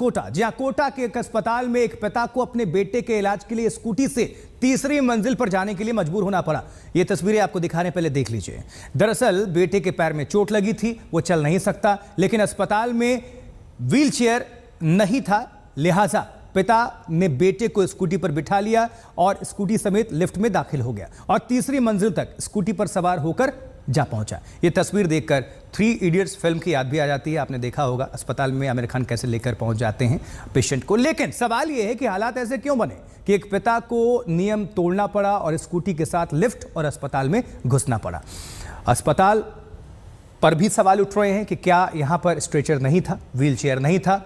कोटा। जहां कोटा के एक अस्पताल में एक पिता को अपने बेटे के इलाज के लिए स्कूटी से तीसरी मंजिल पर जाने के लिए मजबूर होना पड़ा। ये तस्वीरें आपको दिखाने पहले देख लीजिए। दरअसल बेटे के पैर में चोट लगी थी, वो चल नहीं सकता, लेकिन अस्पताल में व्हीलचेयर नहीं था, लिहाजा पिता ने बेटे को स्कूटी पर बिठा लिया और स्कूटी समेत लिफ्ट में दाखिल हो गया और तीसरी मंजिल तक स्कूटी पर सवार होकर जा पहुंचा। ये तस्वीर देखकर 3 इडियट्स फिल्म की याद भी आ जाती है। आपने देखा होगा अस्पताल में आमिर खान कैसे लेकर पहुंच जाते हैं पेशेंट को। लेकिन सवाल यह है कि हालात ऐसे क्यों बने कि एक पिता को नियम तोड़ना पड़ा और स्कूटी के साथ लिफ्ट और अस्पताल में घुसना पड़ा। अस्पताल पर भी सवाल उठ रहे हैं कि क्या यहाँ पर स्ट्रेचर नहीं था, व्हीलचेयर नहीं था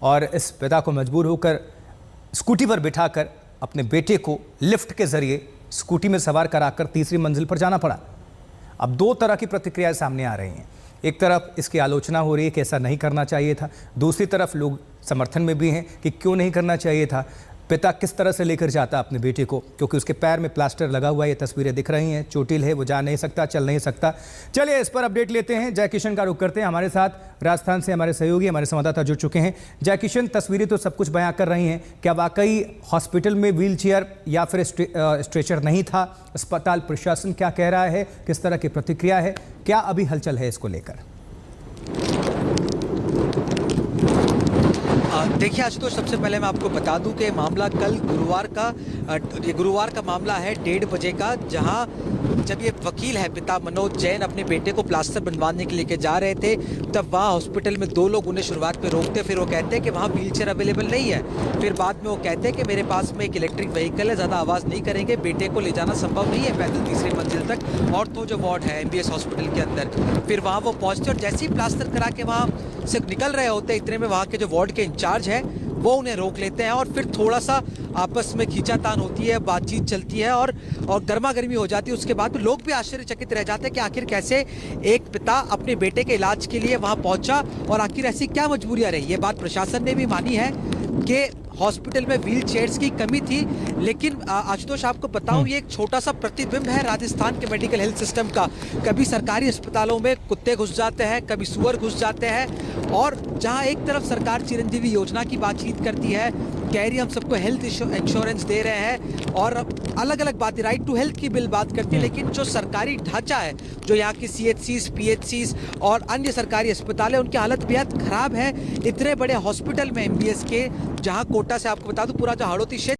और इस पिता को मजबूर होकर स्कूटी पर बिठाकर अपने बेटे को लिफ्ट के जरिए स्कूटी में सवार कराकर तीसरी मंजिल पर जाना पड़ा। अब 2 तरह की प्रतिक्रियाएं सामने आ रही हैं। एक तरफ इसकी आलोचना हो रही है कि ऐसा नहीं करना चाहिए था, दूसरी तरफ लोग समर्थन में भी हैं कि क्यों नहीं करना चाहिए था। पिता किस तरह से लेकर जाता अपने बेटे को, क्योंकि उसके पैर में प्लास्टर लगा हुआ है। ये तस्वीरें दिख रही हैं, चोटिल है, वो जा नहीं सकता, चल नहीं सकता। चलिए इस पर अपडेट लेते हैं। जय किशन का रुख करते हैं। हमारे साथ राजस्थान से हमारे सहयोगी, हमारे संवाददाता जुड़ चुके हैं। जय किशन, तस्वीरें तो सब कुछ बयां कर रही हैं, क्या वाकई हॉस्पिटल में व्हीलचेयर या फिर स्ट्रेचर नहीं था? अस्पताल प्रशासन क्या कह रहा है, किस तरह की प्रतिक्रिया है, क्या अभी हलचल है इसको लेकर? देखिए आज तो सबसे पहले मैं आपको बता दूं कि मामला कल गुरुवार का मामला है 1:30 बजे का, जहां जब ये वकील है पिता मनोज जैन अपने बेटे को प्लास्टर बनवाने के लिए जा रहे थे, तब वहां हॉस्पिटल में 2 लोग उन्हें शुरुआत में रोकते, फिर वो कहते हैं कि वहां व्हीलचेयर अवेलेबल नहीं है। फिर बाद में वो कहते हैं कि मेरे पास में एक इलेक्ट्रिक व्हीकल है, ज़्यादा आवाज़ नहीं करेंगे, बेटे को ले जाना संभव नहीं है पैदल तीसरी मंजिल तक, और तो जो वार्ड है MBS हॉस्पिटल के अंदर। फिर वहाँ वो पहुँचते और जैसे ही प्लास्टर करा के वहाँ से निकल रहे होते, इतने में वहाँ के जो वार्ड के इंचार्ज है वो उन्हें रोक लेते हैं और फिर थोड़ा सा आपस में खींचातान होती है, बातचीत चलती है और गर्मा गर्मी हो जाती है। उसके बाद लोग भी आश्चर्यचकित रह जाते हैं कि आखिर कैसे एक पिता अपने बेटे के इलाज के लिए वहां पहुंचा और आखिर ऐसी क्या मजबूरियां रही। ये बात प्रशासन ने भी मानी है कि हॉस्पिटल में व्हील चेयर्स की कमी थी, लेकिन आशुतोष आपको बताऊं ये एक छोटा सा प्रतिबिंब है राजस्थान के मेडिकल हेल्थ सिस्टम का। कभी सरकारी अस्पतालों में कुत्ते घुस जाते हैं, कभी सुअर घुस जाते हैं, और जहां एक तरफ सरकार चिरंजीवी योजना की बातचीत करती है, कह रही हम सबको हेल्थ इंश्योरेंस दे रहे हैं और अलग अलग बातें, राइट टू हेल्थ की बिल बात करती है, लेकिन जो सरकारी ढांचा है, जो यहाँ की CHCs, PHCs और अन्य सरकारी अस्पताल है, उनकी हालत बेहद खराब है। इतने बड़े हॉस्पिटल में MBS के, जहाँ कोटा से आपको बता दूं पूरा जो हाड़ौती क्षेत्र